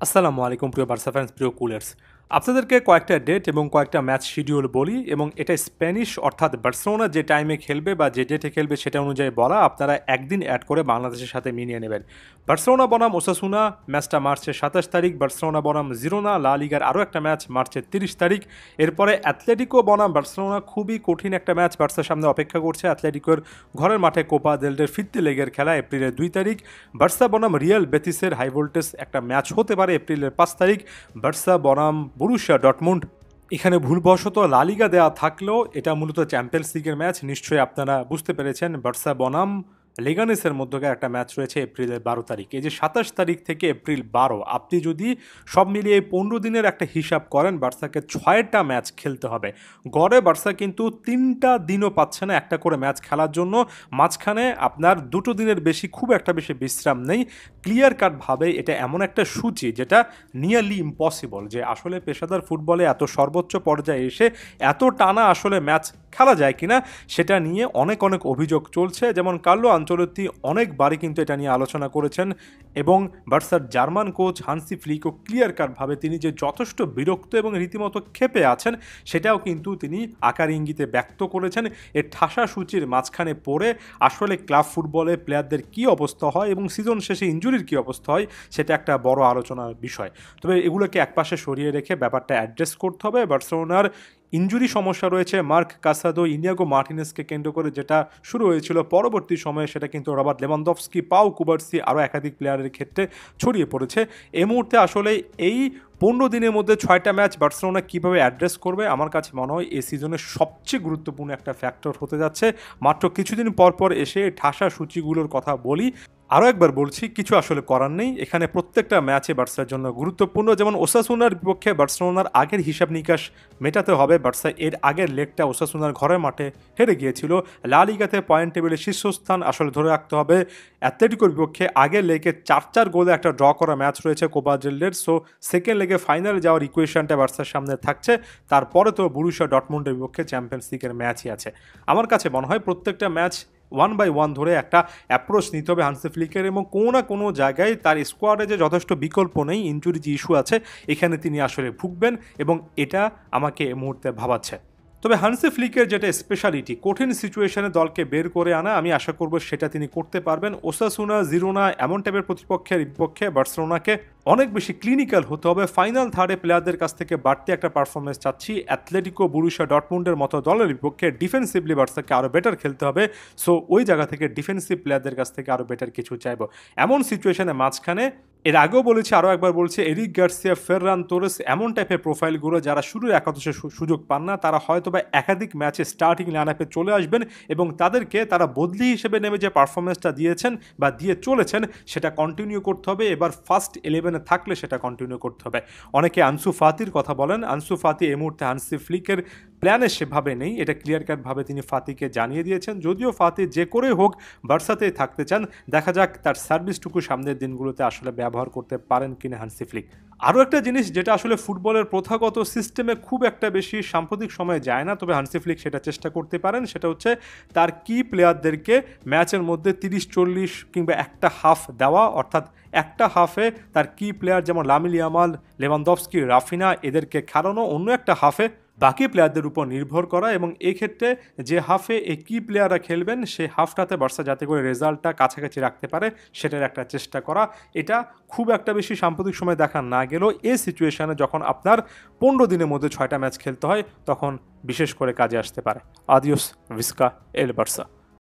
আসসালামু আলাইকুম প্রিয় বার্সা ফ্যান্স, প্রিয় কুলার্স। আপনাদেরকে কয়েকটা ডেট এবং কয়েকটা ম্যাচ শিডিউল বলি এবং এটা স্প্যানিশ অর্থাৎ বার্সেলোনা যে টাইমে খেলবে বা যে ডেটে খেলবে সেটা অনুযায়ী বলা, আপনারা একদিন অ্যাড করে বাংলাদেশের সাথে মিলিয়ে নেবেন। বার্সেলোনা বনাম ওসাসুনা ম্যাচটা মার্চের 27 তারিখ, বার্সেলোনা বনাম জিরোনা লা লিগার আরও একটা ম্যাচ মার্চের 30 তারিখ। এরপরে অ্যাথলেটিকো বনাম বার্সেলোনা, খুবই কঠিন একটা ম্যাচ বার্সার সামনে অপেক্ষা করছে। অ্যাথলেটিকোর ঘরের মাঠে কোপা দেল রের ফিরতি লেগের খেলা এপ্রিলের 2 তারিখ। বার্সা বনাম রিয়াল বেতিসের হাই ভোল্টেজ একটা ম্যাচ হতে পারে এপ্রিলের 5 তারিখ। বার্সা বনাম বরুশিয়া ডর্টমুন্ড, এখানে ভুলবশত লা লিগা দেওয়া থাকলেও এটা মূলত চ্যাম্পিয়ন্স লিগের ম্যাচ, নিশ্চয়ই আপনারা বুঝতে পেরেছেন। বার্সা বনাম লেগানেসের মধ্যকার একটা ম্যাচ রয়েছে এপ্রিলের 12 তারিখ। এই যে 27 তারিখ থেকে এপ্রিল 12, আপনি যদি সব মিলিয়ে 15 দিনের একটা হিসাব করেন, বার্সাকে 6টা ম্যাচ খেলতে হবে। গড়ে বার্সা কিন্তু 3টা দিনও পাচ্ছে না একটা করে ম্যাচ খেলার জন্য। মাঝখানে আপনার 2 দিনের বেশি খুব একটা বেশি বিশ্রাম নেই। ক্লিয়ার কাটভাবে এটা এমন একটা সূচি যেটা নিয়ারলি ইম্পসিবল, যে আসলে পেশাদার ফুটবলে এত সর্বোচ্চ পর্যায়ে এসে এত টানা আসলে ম্যাচ খেলা যায় কিনা সেটা নিয়ে অনেক অনেক অভিযোগ চলছে। যেমন কার্লো আনচেলত্তি অনেকবারই কিন্তু এটা নিয়ে আলোচনা করেছেন এবং বার্সার জার্মান কোচ হান্সি ফ্লিকও ক্লিয়ার কাটভাবে তিনি যে যথেষ্ট বিরক্ত এবং রীতিমতো ক্ষেপে আছেন সেটাও কিন্তু তিনি আকার ইঙ্গিতে ব্যক্ত করেছেন। এর ঠাসা সূচির মাঝখানে পড়ে আসলে ক্লাব ফুটবলে প্লেয়ারদের কী অবস্থা হয় এবং সিজন শেষে ইনজুরির কী অবস্থা হয় সেটা একটা বড় আলোচনার বিষয়। তবে এগুলোকে একপাশে সরিয়ে রেখে ব্যাপারটা অ্যাড্রেস করতে হবে। বার্সেলোনার ইনজুরি সমস্যা রয়েছে, মার্ক কাসাদো, ইনিয়াগো মার্টিনেসকে কেন্দ্র করে যেটা শুরু হয়েছিল, পরবর্তী সময়ে সেটা কিন্তু রবার্ট লেভানডফস্কি, পাউ কুবার্সি আরও একাধিক প্লেয়ারের ক্ষেত্রে ছড়িয়ে পড়েছে। এই মুহূর্তে আসলে এই 15 দিনের মধ্যে 6টা ম্যাচ বার্সেলোনা কীভাবে অ্যাড্রেস করবে, আমার কাছে মনে হয় এই সিজনের সবচেয়ে গুরুত্বপূর্ণ একটা ফ্যাক্টর হতে যাচ্ছে। মাত্র কিছুদিন পর পর এসে ঠাসা সূচিগুলোর কথা বলি। আরও একবার বলছি, কিছু আসলে করার নেই, এখানে প্রত্যেকটা ম্যাচে বার্সার জন্য গুরুত্বপূর্ণ। যেমন ওসাসুনার বিপক্ষে বার্সেলোনার আগের হিসাব নিকাশ মেটাতে হবে। বার্সা এর আগের লেগটা ওসাসুনার ঘরের মাঠে হেরে গিয়েছিল। লা লিগাতে পয়েন্ট টেবিলে শীর্ষস্থান আসলে ধরে রাখতে হবে। অ্যাথলেটিকোর বিপক্ষে আগের লেগে 4-4 গোলে একটা ড্র করা ম্যাচ রয়েছে কোপা ডেল রের। সো সেকেন্ড লেগে ফাইনালে যাওয়ার ইকুয়েশনটা বার্সার সামনে থাকছে। তারপরে তো বরুশিয়া ডর্টমুন্ডের বিপক্ষে চ্যাম্পিয়ন্স লিগের ম্যাচই আছে। আমার কাছে মনে হয় প্রত্যেকটা ম্যাচ 1 বাই 1 ধরে একটা অ্যাপ্রোচ নিতে হবে হান্সি ফ্লিকের, এবং কোনো না কোনো জায়গায় তার স্কোয়াডে যে যথেষ্ট বিকল্প নেই, ইনজুরি যে ইস্যু আছে, এখানে তিনি আসলে ভুগবেন এবং এটা আমাকে এই মুহূর্তে ভাবাচ্ছে। তবে হান্সি ফ্লিকের যেটা স্পেশালিটি, কঠিন সিচুয়েশনে দলকে বের করে আনা, আমি আশা করব সেটা তিনি করতে পারবেন। ওসাসুনা, জিরোনা এমন টাইপের প্রতিপক্ষের বিপক্ষে বার্সেলোনাকে অনেক বেশি ক্লিনিক্যাল হতে হবে। ফাইনাল থার্ডে প্লেয়ারদের কাছ থেকে বাড়তি একটা পারফরমেন্স চাচ্ছি। অ্যাথলেটিকো, বরুশিয়া ডর্টমুন্ডের মতো দলের বিপক্ষে ডিফেন্সিভলি বার্সাকে আরও বেটার খেলতে হবে। সো ওই জায়গা থেকে ডিফেন্সিভ প্লেয়ারদের কাছ থেকে আরও বেটার কিছু চাইব। এমন সিচুয়েশনে মাঝখানে এর আগেও বলেছি, আরও একবার বলছি, এরিক গার্সিয়া, ফেররান তোরেস এমন টাইপের প্রোফাইলগুলো যারা শুরুর একাদশে সুযোগ পান না, তারা হয়তো বা একাধিক ম্যাচে স্টার্টিং লাইনআপে চলে আসবেন এবং তাদেরকে তারা বদলি হিসেবে নেমে যে পারফরমেন্সটা দিয়েছেন বা দিয়ে চলেছেন সেটা কন্টিনিউ করতে হবে। এবার ফার্স্ট 11-এ থাকলে সেটা কন্টিনিউ করতে হবে। অনেকে আনসু ফাতির কথা বলেন, আনসু ফাতি এই মুহূর্তে হান্সি ফ্লিকের প্ল্যানে সেভাবে নেই, এটা ক্লিয়ার কাটভাবে তিনি ফাতিকে জানিয়ে দিয়েছেন। যদিও ফাতি যে করে হোক বার্সাতেই থাকতে চান, দেখা যাক তার সার্ভিসটুকু সামনের দিনগুলোতে আসলে ব্যবহার করতে পারেন কিনা হান্সি ফ্লিক। আরও একটা জিনিস যেটা আসলে ফুটবলের প্রথাগত সিস্টেমে খুব একটা বেশি সাম্প্রতিক সময়ে যায় না, তবে হান্সি ফ্লিক সেটা চেষ্টা করতে পারেন, সেটা হচ্ছে তার কি প্লেয়ারদেরকে ম্যাচের মধ্যে 30-40 কিংবা একটা হাফ দেওয়া, অর্থাৎ একটা হাফে তার কি প্লেয়ার যেমন লামিল ইয়ামাল, লেভানডফস্কি, রাফিনা এদেরকে খেলানো, অন্য একটা হাফে বাকি প্লেয়ারদের উপর নির্ভর করা, এবং এই ক্ষেত্রে যে হাফে এই কি প্লেয়াররা খেলবেন সেই হাফটাতে বার্সা যাতে করে রেজাল্টটা কাছাকাছি রাখতে পারে সেটার একটা চেষ্টা করা। এটা খুব একটা বেশি সাম্প্রতিক সময় দেখা না গেলেও এই সিচুয়েশানে যখন আপনার 15 দিনের মধ্যে 6টা ম্যাচ খেলতে হয় তখন বিশেষ করে কাজে আসতে পারে। আদিওস ভিস্কা এল বার্সা।